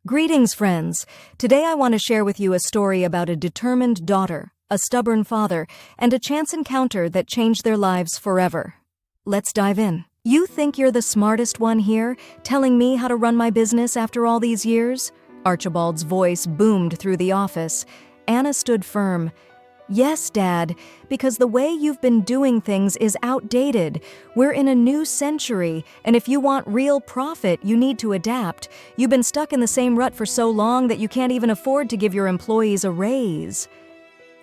Greetings, friends. Today I want to share with you a story about a determined daughter, a stubborn father, and a chance encounter that changed their lives forever. Let's dive in. You think you're the smartest one here, telling me how to run my business after all these years? Archibald's voice boomed through the office. Anna stood firm. Yes, Dad, because the way you've been doing things is outdated. We're in a new century, and if you want real profit, you need to adapt. You've been stuck in the same rut for so long that you can't even afford to give your employees a raise.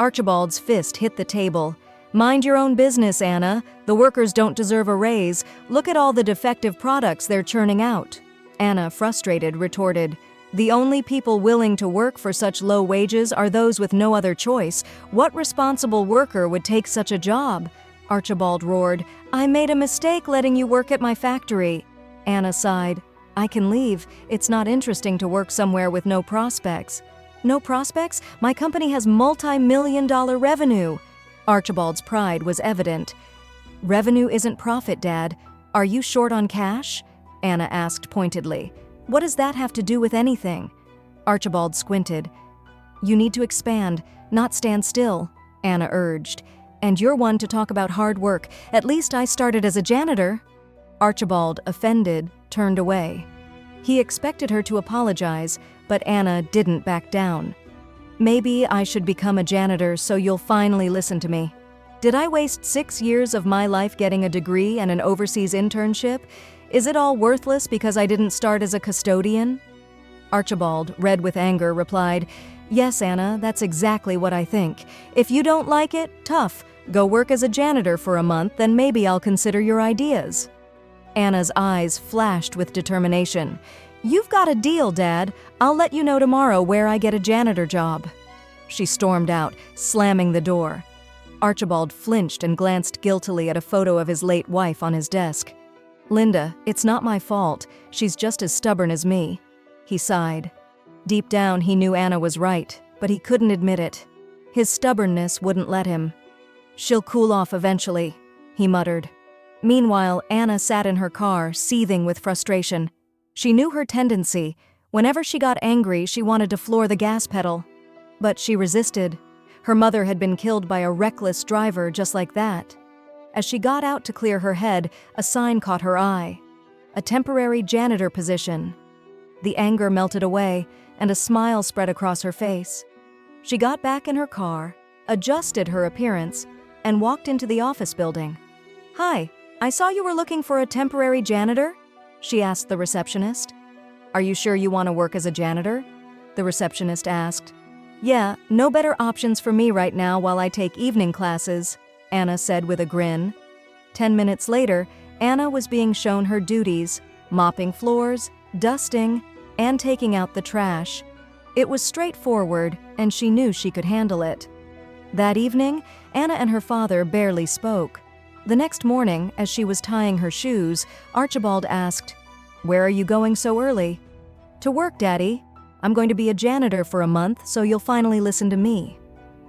Archibald's fist hit the table. Mind your own business, Anna. The workers don't deserve a raise. Look at all the defective products they're churning out. Anna, frustrated, retorted, "The only people willing to work for such low wages are those with no other choice. What responsible worker would take such a job?" Archibald roared, "I made a mistake letting you work at my factory." Anna sighed, "I can leave. It's not interesting to work somewhere with no prospects." "No prospects? My company has multi-million-dollar revenue." Archibald's pride was evident. "Revenue isn't profit, Dad. Are you short on cash?" Anna asked pointedly. "What does that have to do with anything?" Archibald squinted. "You need to expand, not stand still," Anna urged. "And you're one to talk about hard work. At least I started as a janitor." Archibald, offended, turned away. He expected her to apologize, but Anna didn't back down. "Maybe I should become a janitor so you'll finally listen to me. Did I waste 6 years of my life getting a degree and an overseas internship? Is it all worthless because I didn't start as a custodian?" Archibald, red with anger, replied, "Yes, Anna, that's exactly what I think. If you don't like it, tough. Go work as a janitor for a month, then maybe I'll consider your ideas." Anna's eyes flashed with determination. "You've got a deal, Dad. I'll let you know tomorrow where I get a janitor job." She stormed out, slamming the door. Archibald flinched and glanced guiltily at a photo of his late wife on his desk. "Linda, it's not my fault. She's just as stubborn as me." He sighed. Deep down, he knew Anna was right, but he couldn't admit it. His stubbornness wouldn't let him. "She'll cool off eventually," he muttered. Meanwhile, Anna sat in her car, seething with frustration. She knew her tendency. Whenever she got angry, she wanted to floor the gas pedal. But she resisted. Her mother had been killed by a reckless driver just like that. As she got out to clear her head, a sign caught her eye. A temporary janitor position. The anger melted away, and a smile spread across her face. She got back in her car, adjusted her appearance, and walked into the office building. "Hi, I saw you were looking for a temporary janitor?" she asked the receptionist. "Are you sure you want to work as a janitor?" the receptionist asked. "Yeah, no better options for me right now while I take evening classes," Anna said with a grin. 10 minutes later, Anna was being shown her duties, mopping floors, dusting, and taking out the trash. It was straightforward, and she knew she could handle it. That evening, Anna and her father barely spoke. The next morning, as she was tying her shoes, Archibald asked, "Where are you going so early?" "To work, Daddy. I'm going to be a janitor for a month, so you'll finally listen to me."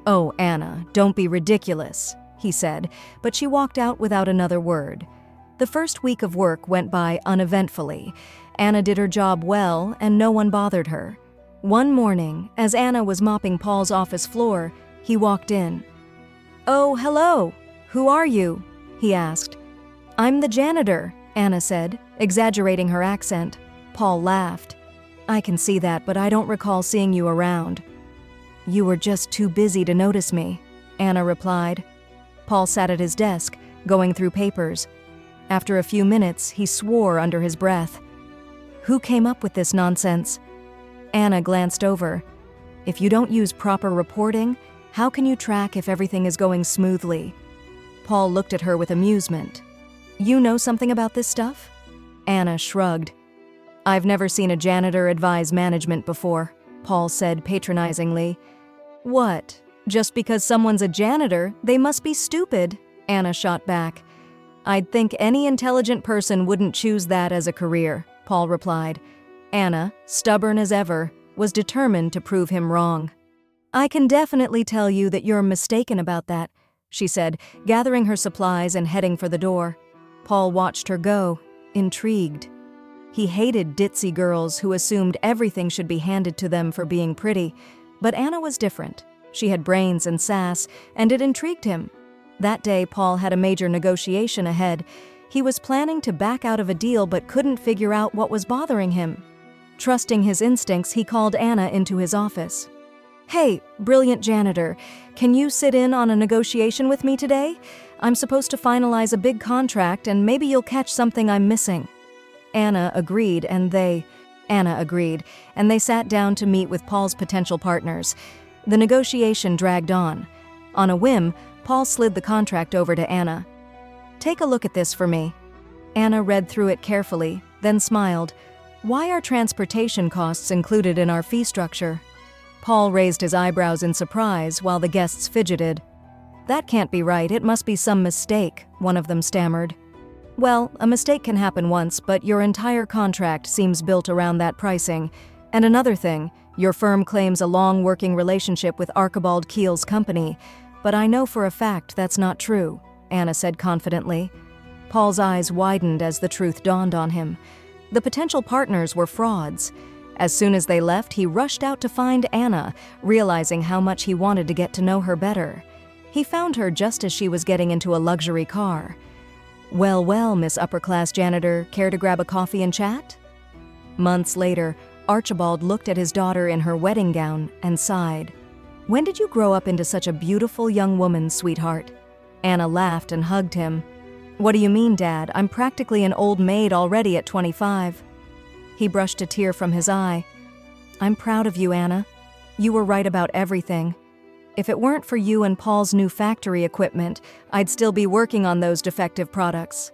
"Oh, Anna, don't be ridiculous," he said, but she walked out without another word. The first week of work went by uneventfully. Anna did her job well, and no one bothered her. One morning, as Anna was mopping Paul's office floor, he walked in. "Oh, hello. Who are you?" he asked. "I'm the janitor," Anna said, exaggerating her accent. Paul laughed. "I can see that, but I don't recall seeing you around." "You were just too busy to notice me," Anna replied. Paul sat at his desk, going through papers. After a few minutes, he swore under his breath. "Who came up with this nonsense?" Anna glanced over. "If you don't use proper reporting, how can you track if everything is going smoothly?" Paul looked at her with amusement. "You know something about this stuff?" Anna shrugged. "I've never seen a janitor advise management before," Paul said patronizingly. "What? Just because someone's a janitor, they must be stupid," Anna shot back. "I'd think any intelligent person wouldn't choose that as a career," Paul replied. Anna, stubborn as ever, was determined to prove him wrong. "I can definitely tell you that you're mistaken about that," she said, gathering her supplies and heading for the door. Paul watched her go, intrigued. He hated ditzy girls who assumed everything should be handed to them for being pretty, but Anna was different. She had brains and sass, and it intrigued him. That day, Paul had a major negotiation ahead. He was planning to back out of a deal but couldn't figure out what was bothering him. Trusting his instincts, he called Anna into his office. "Hey, brilliant janitor, can you sit in on a negotiation with me today? I'm supposed to finalize a big contract and maybe you'll catch something I'm missing." Anna agreed and they sat down to meet with Paul's potential partners. The negotiation dragged on. On a whim, Paul slid the contract over to Anna. "Take a look at this for me." Anna read through it carefully, then smiled. "Why are transportation costs included in our fee structure?" Paul raised his eyebrows in surprise while the guests fidgeted. "That can't be right, it must be some mistake," one of them stammered. "Well, a mistake can happen once, but your entire contract seems built around that pricing. And another thing, your firm claims a long working relationship with Archibald Keel's company, but I know for a fact that's not true," Anna said confidently. Paul's eyes widened as the truth dawned on him. The potential partners were frauds. As soon as they left, he rushed out to find Anna, realizing how much he wanted to get to know her better. He found her just as she was getting into a luxury car. Well, Miss Upper-Class Janitor, care to grab a coffee and chat?" Months later, Archibald looked at his daughter in her wedding gown and sighed. "When did you grow up into such a beautiful young woman, sweetheart?" Anna laughed and hugged him. "What do you mean, Dad? I'm practically an old maid already at 25. He brushed a tear from his eye. "I'm proud of you, Anna. You were right about everything. If it weren't for you and Paul's new factory equipment, I'd still be working on those defective products."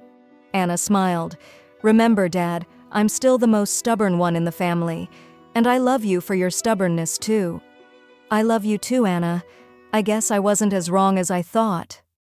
Anna smiled. "Remember, Dad, I'm still the most stubborn one in the family, and I love you for your stubbornness, too." "I love you too, Anna. I guess I wasn't as wrong as I thought."